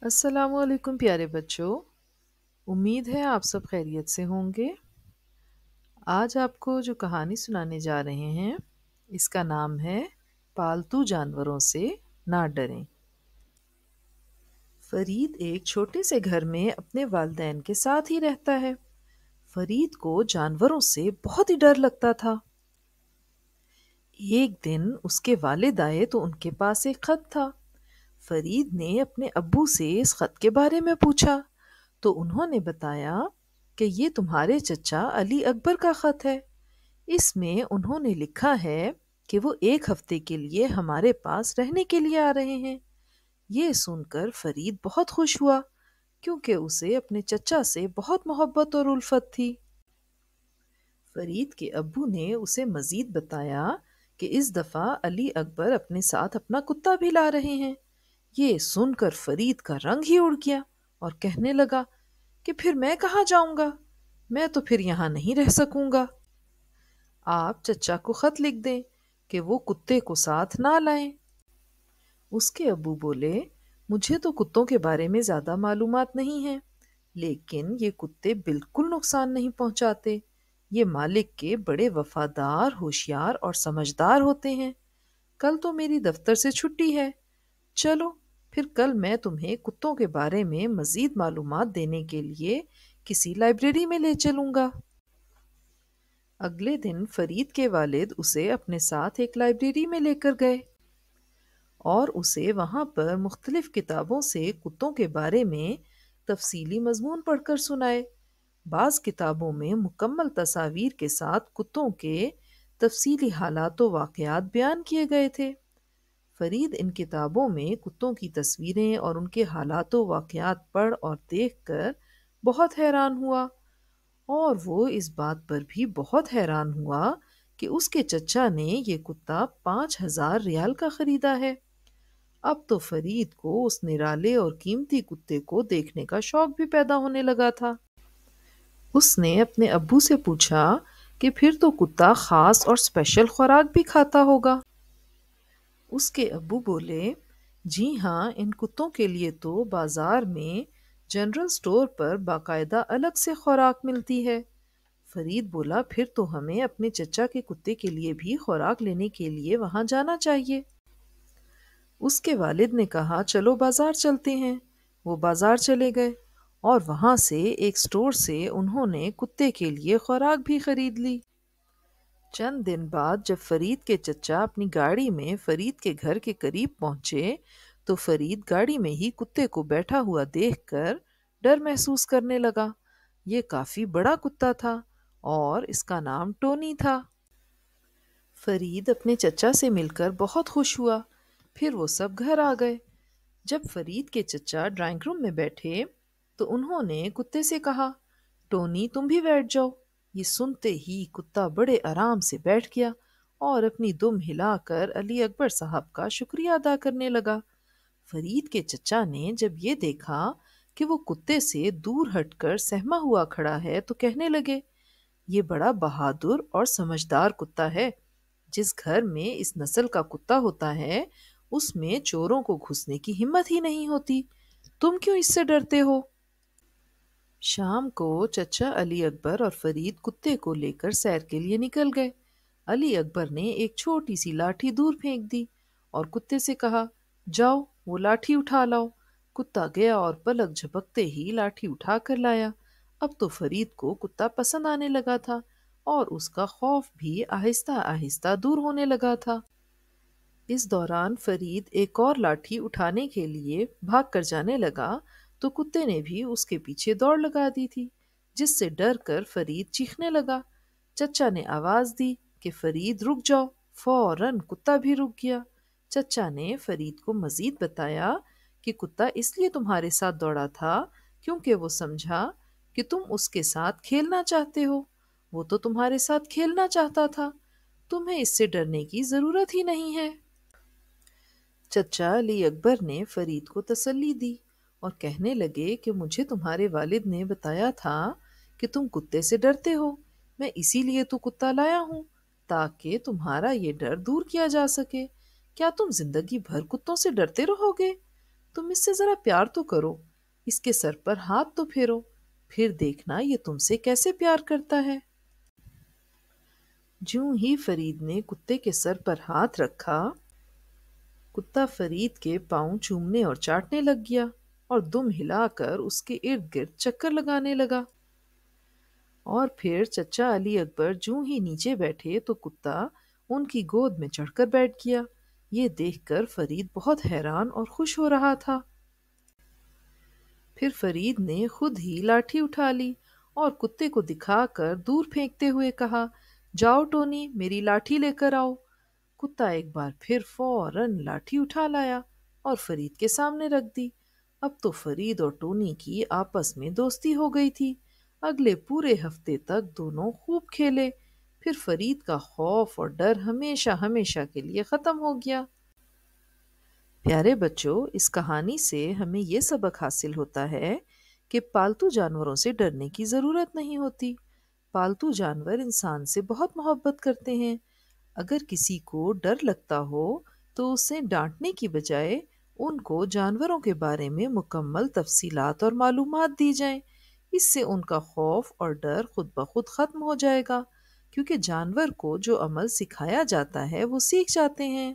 السلام علیکم پیارے بچوں، امید ہے آپ سب خیریت سے ہوں گے۔ آج آپ کو جو کہانی سنانے جا رہے ہیں اس کا نام ہے پالتو جانوروں سے نہ ڈریں۔ فرید ایک چھوٹے سے گھر میں اپنے والدین کے ساتھ ہی رہتا ہے۔ فرید کو جانوروں سے بہت ہی ڈر لگتا تھا۔ ایک دن اس کے والد آئے تو ان کے پاس ایک خط تھا۔ فرید نے اپنے ابو سے اس خط کے بارے میں پوچھا تو انہوں نے بتایا کہ یہ تمہارے چچا علی اکبر کا خط ہے۔ اس میں انہوں نے لکھا ہے کہ وہ ایک ہفتے کے لیے ہمارے پاس رہنے کے لیے آ رہے ہیں۔ یہ سن کر فرید بہت خوش ہوا کیونکہ اسے اپنے چچا سے بہت محبت اور الفت تھی۔ فرید کے ابو نے اسے مزید بتایا کہ اس دفعہ علی اکبر اپنے ساتھ اپنا کتا بھی لا رہے ہیں۔ یہ سن کر فرید کا رنگ ہی اڑ گیا اور کہنے لگا کہ پھر میں کہاں جاؤں گا؟ میں تو پھر یہاں نہیں رہ سکوں گا۔ آپ چچا کو خط لکھ دیں کہ وہ کتے کو ساتھ نہ لائیں۔ اس کے ابو بولے، مجھے تو کتوں کے بارے میں زیادہ معلومات نہیں ہیں، لیکن یہ کتے بالکل نقصان نہیں پہنچاتے۔ یہ مالک کے بڑے وفادار، ہوشیار اور سمجھدار ہوتے ہیں۔ کل تو میری دفتر سے چھٹی ہے۔ چلو پھر کل میں تمہیں کتوں کے بارے میں مزید معلومات دینے کے لیے کسی لائبریری میں لے چلوں گا۔ اگلے دن فرید کے والد اسے اپنے ساتھ ایک لائبریری میں لے کر گئے اور اسے وہاں پر مختلف کتابوں سے کتوں کے بارے میں تفصیلی مضمون پڑھ کر سنائے۔ بعض کتابوں میں مکمل تصاویر کے ساتھ کتوں کے تفصیلی حالات و واقعات بیان کیے گئے تھے۔ فرید ان کتابوں میں کتوں کی تصویریں اور ان کے حالات و واقعات پڑھ اور دیکھ کر بہت حیران ہوا، اور وہ اس بات پر بھی بہت حیران ہوا کہ اس کے چچا نے یہ کتا 5,000 ریال کا خریدا ہے۔ اب تو فرید کو اس نرالے اور قیمتی کتے کو دیکھنے کا شوق بھی پیدا ہونے لگا تھا۔ اس نے اپنے ابو سے پوچھا کہ پھر تو کتا خاص اور اسپیشل خوراک بھی کھاتا ہوگا۔ اس کے ابو بولے، جی ہاں، ان کتوں کے لیے تو بازار میں جنرل سٹور پر باقاعدہ الگ سے خوراک ملتی ہے۔ فرید بولا، پھر تو ہمیں اپنے چچا کے کتے کے لیے بھی خوراک لینے کے لیے وہاں جانا چاہیے۔ اس کے والد نے کہا، چلو بازار چلتے ہیں۔ وہ بازار چلے گئے اور وہاں سے ایک سٹور سے انہوں نے کتے کے لیے خوراک بھی خرید لی۔ چند دن بعد جب فرید کے چچا اپنی گاڑی میں فرید کے گھر کے قریب پہنچے تو فرید گاڑی میں ہی کتے کو بیٹھا ہوا دیکھ کر ڈر محسوس کرنے لگا۔ یہ کافی بڑا کتا تھا اور اس کا نام ٹونی تھا۔ فرید اپنے چچا سے مل کر بہت خوش ہوا۔ پھر وہ سب گھر آ گئے۔ جب فرید کے چچا ڈرائنگ روم میں بیٹھے تو انہوں نے کتے سے کہا، ٹونی تم بھی بیٹھ جاؤ۔ یہ سنتے ہی کتا بڑے آرام سے بیٹھ گیا اور اپنی دم ہلا کر علی اکبر صاحب کا شکریہ ادا کرنے لگا۔ فرید کے چچا نے جب یہ دیکھا کہ وہ کتے سے دور ہٹ کر سہما ہوا کھڑا ہے تو کہنے لگے، یہ بڑا بہادر اور سمجھدار کتا ہے۔ جس گھر میں اس نسل کا کتا ہوتا ہے اس میں چوروں کو گھسنے کی ہمت ہی نہیں ہوتی۔ تم کیوں اس سے ڈرتے ہو؟ شام کو چچا علی اکبر اور فرید کتے کو لے کر سیر کے لیے نکل گئے۔ علی اکبر نے ایک چھوٹی سی لاٹھی دور پھینک دی اور کتے سے کہا، جاؤ وہ لاٹھی اٹھا لاؤ۔ کتا گیا اور پلک جھپکتے ہی لاٹھی اٹھا کر لایا۔ اب تو فرید کو کتا پسند آنے لگا تھا اور اس کا خوف بھی آہستہ آہستہ دور ہونے لگا تھا۔ اس دوران فرید ایک اور لاٹھی اٹھانے کے لیے بھاگ کر جانے لگا تو کتے نے بھی اس کے پیچھے دوڑ لگا دی تھی، جس سے ڈر کر فرید چیخنے لگا۔ چچا نے آواز دی کہ فرید رک جاؤ۔ فوراً کتا بھی رک گیا۔ چچا نے فرید کو مزید بتایا کہ کتا اس لیے تمہارے ساتھ دوڑا تھا کیونکہ وہ سمجھا کہ تم اس کے ساتھ کھیلنا چاہتے ہو۔ وہ تو تمہارے ساتھ کھیلنا چاہتا تھا، تمہیں اس سے ڈرنے کی ضرورت ہی نہیں ہے۔ چچا علی اکبر نے فرید کو تسلی دی اور کہنے لگے کہ مجھے تمہارے والد نے بتایا تھا کہ تم کتے سے ڈرتے ہو، میں اسی لیے تو کتا لایا ہوں تاکہ تمہارا یہ ڈر دور کیا جا سکے۔ کیا تم زندگی بھر کتوں سے ڈرتے رہو گے؟ تم اس سے ذرا پیار تو کرو، اس کے سر پر ہاتھ تو پھیرو، پھر دیکھنا یہ تم سے کیسے پیار کرتا ہے۔ جوں ہی فرید نے کتے کے سر پر ہاتھ رکھا، کتا فرید کے پاؤں چومنے اور چاٹنے لگ گیا اور دم ہلا کر اس کے ارد گرد چکر لگانے لگا۔ اور پھر چچا علی اکبر جوں ہی نیچے بیٹھے تو کتا ان کی گود میں چڑھ کر بیٹھ گیا۔ یہ دیکھ کر فرید بہت حیران اور خوش ہو رہا تھا۔ پھر فرید نے خود ہی لاٹھی اٹھا لی اور کتے کو دکھا کر دور پھینکتے ہوئے کہا، جاؤ ٹونی، میری لاٹھی لے کر آؤ۔ کتا ایک بار پھر فوراً لاٹھی اٹھا لایا اور فرید کے سامنے رکھ دی۔ اب تو فرید اور ٹونی کی آپس میں دوستی ہو گئی تھی۔ اگلے پورے ہفتے تک دونوں خوب کھیلے۔ پھر فرید کا خوف اور ڈر ہمیشہ ہمیشہ کے لیے ختم ہو گیا۔ پیارے بچوں، اس کہانی سے ہمیں یہ سبق حاصل ہوتا ہے کہ پالتو جانوروں سے ڈرنے کی ضرورت نہیں ہوتی۔ پالتو جانور انسان سے بہت محبت کرتے ہیں۔ اگر کسی کو ڈر لگتا ہو تو اسے ڈانٹنے کی بجائے ان کو جانوروں کے بارے میں مکمل تفصیلات اور معلومات دی جائیں۔ اس سے ان کا خوف اور ڈر خود بخود ختم ہو جائے گا، کیونکہ جانور کو جو عمل سکھایا جاتا ہے وہ سیکھ جاتے ہیں۔